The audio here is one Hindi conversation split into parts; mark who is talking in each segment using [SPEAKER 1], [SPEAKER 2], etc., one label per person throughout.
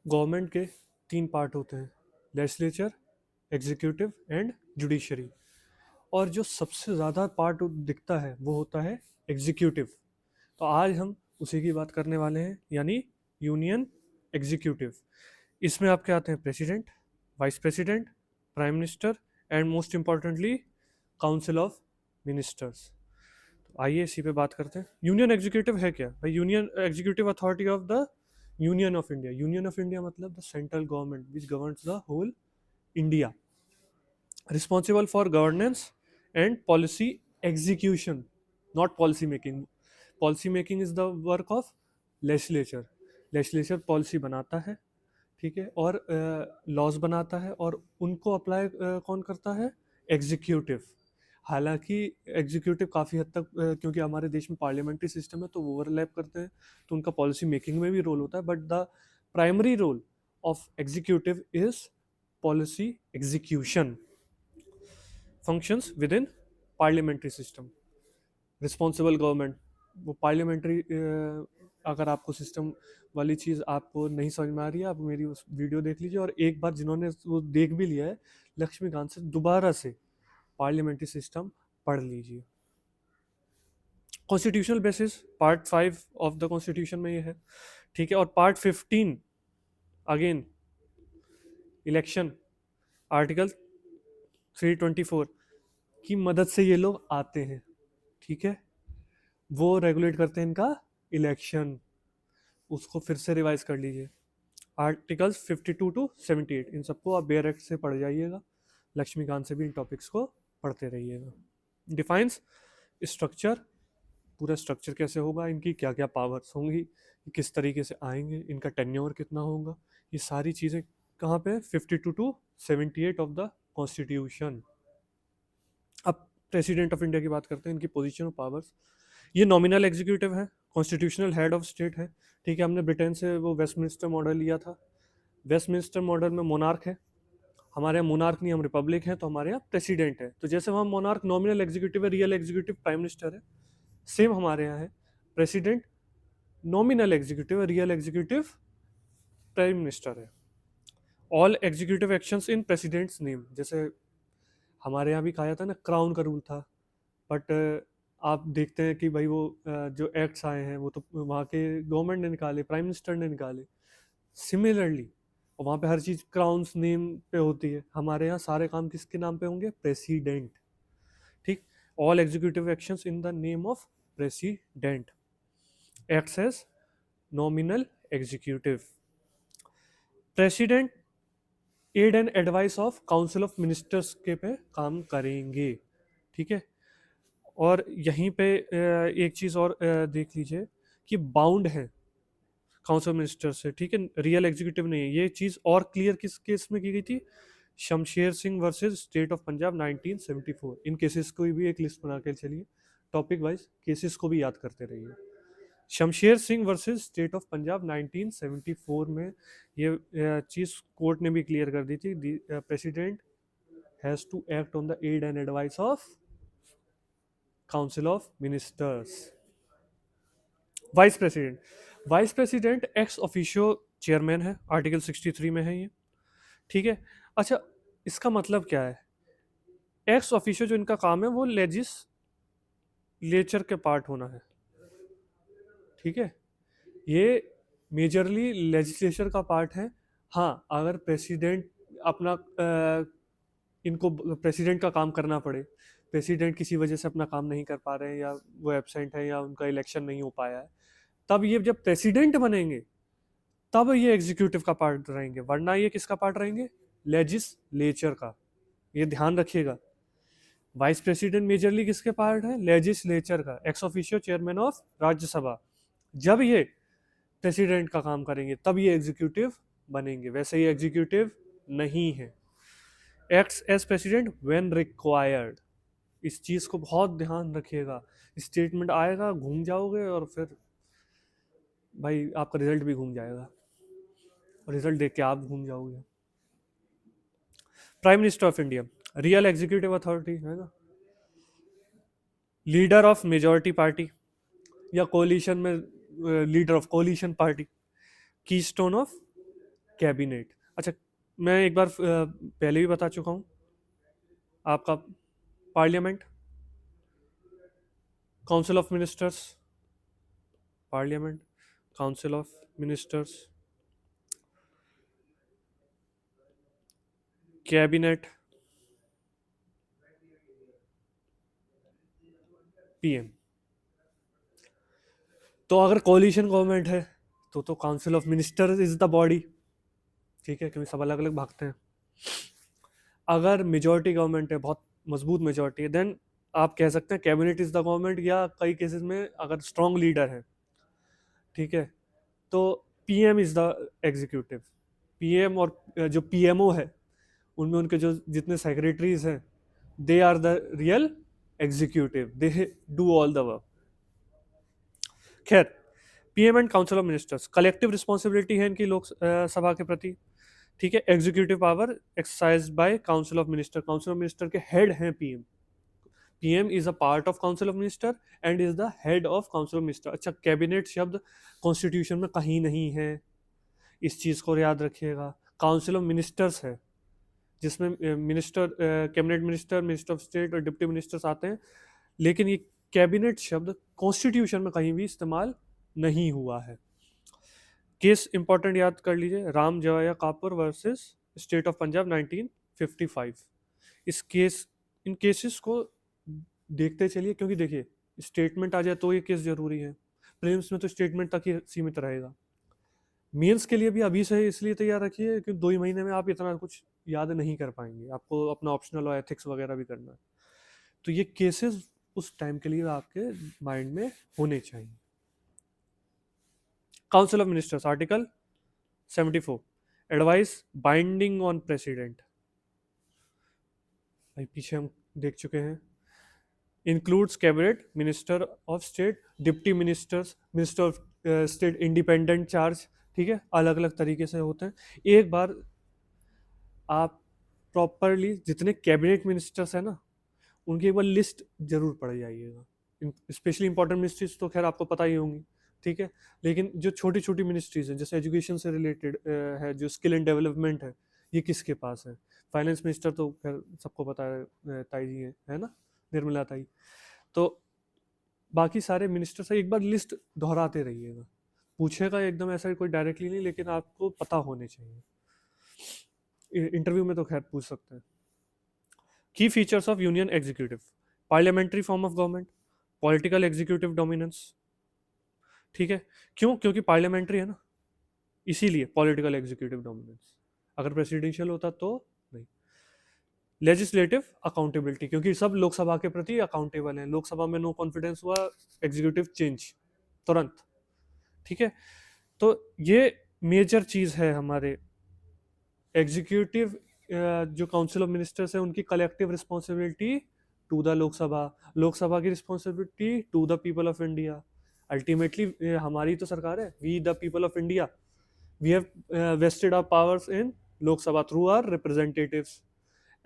[SPEAKER 1] गवर्नमेंट के तीन पार्ट होते हैं, लेजिस्लेचर, एग्जीक्यूटिव एंड जुडिशरी। और जो सबसे ज़्यादा पार्ट दिखता है वो होता है एग्जीक्यूटिव। तो आज हम उसी की बात करने वाले हैं, यानी यूनियन एग्जीक्यूटिव। इसमें आपके आते हैं president, vice president, prime minister and most importantly council of ministers. तो आइए इसी पे बात करते हैं। यूनियन एग्जीक्यूटिव है क्या भाई? Union executive authority of the union of India. Union of India मतलब the central government which governs the whole India, responsible for governance and policy execution, not policy making. Policy making is the work of legislature. legislature policy बनाता है, ठीक है, और लॉज बनाता है, और उनको अप्लाई कौन करता है? एग्जीक्यूटिव। हालांकि एग्जीक्यूटिव काफ़ी हद तक क्योंकि हमारे देश में पार्लियामेंट्री सिस्टम है तो वो ओवरलैप करते हैं, तो उनका पॉलिसी मेकिंग में भी रोल होता है, but the primary role of executive is policy execution. Functions with in parliamentary system. Responsible government, वो पार्लियामेंट्री, अगर आपको सिस्टम वाली चीज़ आपको नहीं समझ में आ रही है, आप मेरी उस वीडियो देख लीजिए, और एक बार जिन्होंने वो देख भी लिया है लक्ष्मीकांत से, दोबारा से पार्लियामेंट्री सिस्टम पढ़ लीजिए। Constitutional basis part 5 of the constitution में ये है, ठीक है। और पार्ट 15 अगेन इलेक्शन, आर्टिकल 324 की मदद से ये लोग आते हैं, ठीक है। वो रेगुलेट करते हैं इनका इलेक्शन। उसको फिर से रिवाइज कर लीजिए, आर्टिकल्स 52 टू 78, इन सबको आप बेयर एक्ट से पढ़ जाइएगा, लक्ष्मीकांत से भी इन टॉपिक्स को पढ़ते रहिएगा। डिफाइंस स्ट्रक्चर, पूरा स्ट्रक्चर कैसे होगा, इनकी क्या क्या पावर्स होंगी, किस तरीके से आएंगे, इनका टेन्योर कितना होगा, ये सारी चीज़ें कहाँ पे? 52 टू 78 ऑफ द कॉन्स्टिट्यूशन। अब प्रेसिडेंट ऑफ इंडिया की बात करते हैं, इनकी पोजीशन और पावर्स। ये नॉमिनल एग्जीक्यूटिव है, कॉन्स्टिट्यूशनल हेड ऑफ स्टेट है, ठीक है। हमने ब्रिटेन से वो वेस्टमिनिस्टर मॉडल लिया था। वेस्टमिनिस्टर मॉडल में मोनार्क है, हमारे यहाँ मोनार्क नहीं, हम रिपब्लिक हैं, तो हमारे यहाँ प्रेसिडेंट है। तो जैसे वहाँ मोनार्क नॉमिनल एग्जीक्यूटिव है, रियल एग्जीक्यूटिव प्राइम मिनिस्टर है, सेम हमारे यहाँ है प्रेसिडेंट नॉमिनल एग्जीक्यूटिव है, रियल एग्जीक्यूटिव प्राइम मिनिस्टर है। All executive actions in president's name, जैसे हमारे यहाँ भी कहा जाता है ना, क्राउन का रूल था, बट आप देखते हैं कि भाई वो जो एक्ट्स आए हैं वो तो वहाँ के गवर्नमेंट ने निकाले, प्राइम मिनिस्टर ने निकाले। सिमिलरली वहाँ पे हर चीज़ क्राउन्स नेम पे होती है, हमारे यहाँ सारे काम किसके नाम पे होंगे? प्रेसिडेंट, ठीक। All executive actions in the name of president, acts as nominal executive. President aid and advice of council of ministers के पे काम करेंगे, ठीक है। और यहीं पे एक चीज़ और देख लीजिए कि बाउंड है काउंसिल मिनिस्टर से, ठीक है, रियल एग्जीक्यूटिव नहीं है। ये चीज़ और क्लियर किस केस में की गई थी? Shamsher Singh versus state of Punjab 1974। In cases को भी एक लिस्ट बना के चलिए, टॉपिक वाइज केसेस को भी याद करते रहिए। Shamsher Singh versus state of Punjab 1974 में ये चीज़ कोर्ट ने भी क्लियर कर दी थी, president has to act on the aid and advice of council of ministers. Vice president, vice president ex officio chairman है, आर्टिकल 63 में है ये, ठीक है। अच्छा, इसका मतलब क्या है? एक्स ऑफिशियो जो इनका काम है वो लेजिस्लेचर के पार्ट होना है, ठीक है। ये मेजरली लेजिस्लेचर का पार्ट है। हाँ, अगर प्रेसिडेंट अपना इनको प्रेसिडेंट का काम करना पड़े, प्रेसिडेंट किसी वजह से अपना काम नहीं कर पा रहे हैं, या वो एब्सेंट है, या उनका इलेक्शन नहीं हो पाया है, तब ये जब प्रेसिडेंट बनेंगे तब ये एग्जीक्यूटिव का पार्ट रहेंगे, वरना ये किसका पार्ट रहेंगे? लेजिस्लेचर का। ये ध्यान रखिएगा, वाइस प्रेसिडेंट मेजरली किसके पार्ट है? लेजिस्लेचर का, x officio chairman of Rajya Sabha. जब ये प्रेसिडेंट का काम करेंगे तब ये एग्जीक्यूटिव बनेंगे, वैसे ये एग्जीक्यूटिव नहीं है। Acts as president when required, इस चीज को बहुत ध्यान रखिएगा। स्टेटमेंट आएगा, घूम जाओगे, और फिर भाई आपका रिजल्ट भी घूम जाएगा, और रिजल्ट देख के आप घूम जाओगे। Prime minister of India real executive authority है ना, लीडर ऑफ मेजॉरिटी पार्टी या कोलिशन में leader of coalition party, keystone of cabinet. अच्छा, मैं एक बार पहले भी बता चुका हूँ आपका। Parliament, council of ministers, parliament, council of ministers, cabinet, PM. तो अगर कोलिशन गवर्नमेंट है तो council of ministers is the body, ठीक है, क्योंकि सब अलग अलग भागते हैं। अगर मेजोरिटी गवर्नमेंट है, बहुत मजबूत मेजोरिटी है, देन आप कह सकते हैं कैबिनेट इज द गवर्नमेंट, या कई केसेस में अगर स्ट्रॉन्ग लीडर है, ठीक है, तो PM is the executive. PM और जो पीएमओ है उनमें उनके जो जितने सेक्रेटरीज हैं, they are the real executive, they do all the work. खैर, PM and council of ministers collective responsibility है इनकी लोक सभा के प्रति, ठीक है। Executive power exercise by council of minister, council of minister के हेड हैं PM. PM is a part of council of minister and is the head of council of minister. अच्छा, कैबिनेट शब्द कॉन्स्टिट्यूशन में कहीं नहीं है, इस चीज को याद रखिएगा। काउंसिल ऑफ मिनिस्टर्स है जिसमें minister, cabinet minister, minister of state और डिप्टी मिनिस्टर्स आते हैं, लेकिन ये कैबिनेट शब्द कॉन्स्टिट्यूशन में कहीं भी इस्तेमाल नहीं हुआ है। केस इंपॉर्टेंट याद कर लीजिए, Ram Jawaya Kapur versus state of Punjab 1955। इस केस, इन केसेस को देखते चलिए, क्योंकि देखिए स्टेटमेंट आ जाए तो ये केस जरूरी है, प्रीलिम्स में तो स्टेटमेंट तक ही सीमित रहेगा। मेंस के लिए भी अभी से इसलिए तैयार रखिए कि 2 ही महीने में आप इतना कुछ याद नहीं कर पाएंगे, आपको अपना ऑप्शनल और एथिक्स वगैरह भी करना है। तो ये केसेस उस टाइम के लिए आपके माइंड में होने चाहिए। Council of ministers article 74, advice binding on president, भाई पीछे हम देख चुके हैं। Includes cabinet, minister of state, deputy ministers, minister of state independent charge, ठीक है, अलग अलग तरीके से होते हैं। एक बार आप प्रॉपरली जितने कैबिनेट मिनिस्टर्स हैं ना, उनकी एक बार लिस्ट जरूर पढ़ जाइएगा। स्पेशली इंपॉर्टेंट मिनिस्ट्रीज तो खैर आपको पता ही होंगी, ठीक है, लेकिन जो छोटी छोटी मिनिस्ट्रीज हैं, जैसे एजुकेशन से रिलेटेड है, जो स्किल एंड डेवलपमेंट है, ये किसके पास है। फाइनेंस मिनिस्टर तो खैर सबको पता है, ताई जी है ना, निर्मला ताई। तो बाकी सारे मिनिस्टर से एक बार लिस्ट दोहराते रहिएगा, पूछेगा एकदम ऐसा कोई डायरेक्टली नहीं, लेकिन आपको पता होने चाहिए। इंटरव्यू में तो खैर पूछ सकते हैं। की features of union executive, parliamentary form of government, political executive dominance, ठीक है, क्यों, क्योंकि पार्लियामेंट्री है ना, इसीलिए पॉलिटिकल एग्जीक्यूटिव डोमिनेंस। अगर प्रेसिडेंशियल होता तो नहीं। लेजिस्लेटिव अकाउंटेबिलिटी, क्योंकि सब लोकसभा के प्रति अकाउंटेबल हैं, लोकसभा में नो कॉन्फिडेंस हुआ, एग्जीक्यूटिव चेंज तुरंत, ठीक है। तो ये मेजर चीज है हमारे एग्जीक्यूटिव, जो काउंसिल ऑफ मिनिस्टर्स है उनकी collective responsibility to the Lok Sabha, Lok Sabha की responsibility to the people of India. Ultimately हमारी तो सरकार है, we the people of India, we have vested our powers in Lok Sabha through our representatives,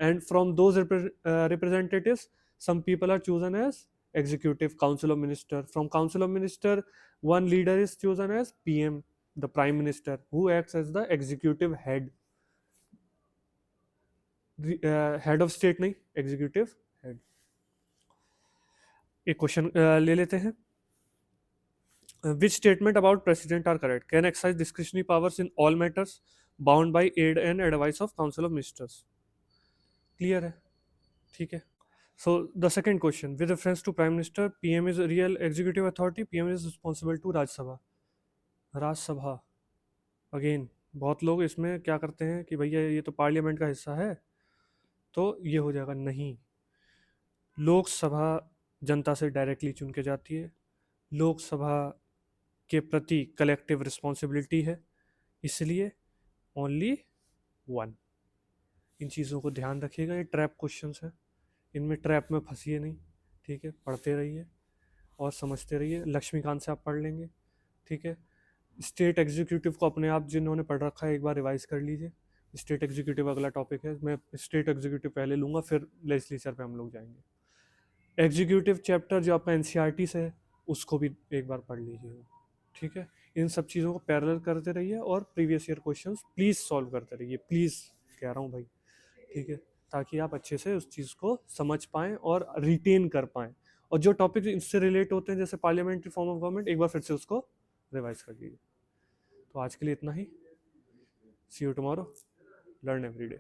[SPEAKER 1] and from those representatives some people are chosen as executive council of minister. From council of minister one leader is chosen as pm, the prime minister, who acts as the executive head, head of state नहीं, executive head। एक क्वेश्चन ले लेते हैं। which statement about president are correct, can exercise discretionary powers in all matters bound by aid and advice of council of ministers। Clear है, ठीक है। So the second question, with reference to Prime Minister, PM is a real executive authority. PM is responsible to Rajya Sabha। राज्य सभा, अगेन बहुत लोग इसमें क्या करते हैं कि भैया ये तो पार्लियामेंट का हिस्सा है, तो ये हो जाएगा, नहीं। लोकसभा जनता से डायरेक्टली चुन के जाती है, लोकसभा के प्रति कलेक्टिव रिस्पॉन्सिबिलिटी है, इसलिए ओनली वन। इन चीज़ों को ध्यान रखिएगा, ये ट्रैप क्वेश्चंस है, इनमें ट्रैप में फंसिए नहीं, ठीक है। पढ़ते रहिए और समझते रहिए, लक्ष्मीकांत से आप पढ़ लेंगे, ठीक है। स्टेट एग्जीक्यूटिव को अपने आप जिन्होंने पढ़ रखा है एक बार रिवाइज कर लीजिए, स्टेट एग्जीक्यूटिव अगला टॉपिक है, मैं स्टेट एग्जीक्यूटिव पहले लूँगा, फिर लेजिस्लेचर पे हम लोग जाएंगे। एग्जीक्यूटिव चैप्टर जो आपका एनसीईआरटी से है उसको भी एक बार पढ़ लीजिएगा, ठीक है। इन सब चीज़ों को पैरेलल करते रहिए और previous year questions please solve करते रहिए, प्लीज़ कह रहा हूँ भाई, ठीक है, ताकि आप अच्छे से उस चीज़ को समझ पाएँ और रिटेन कर पाएँ। और जो टॉपिक इससे रिलेट होते हैं जैसे पार्लियामेंट्री फॉर्म ऑफ गवर्नमेंट, एक बार फिर से उसको रिवाइज कर लीजिए। तो आज के लिए इतना ही। See you tomorrow, learn every day.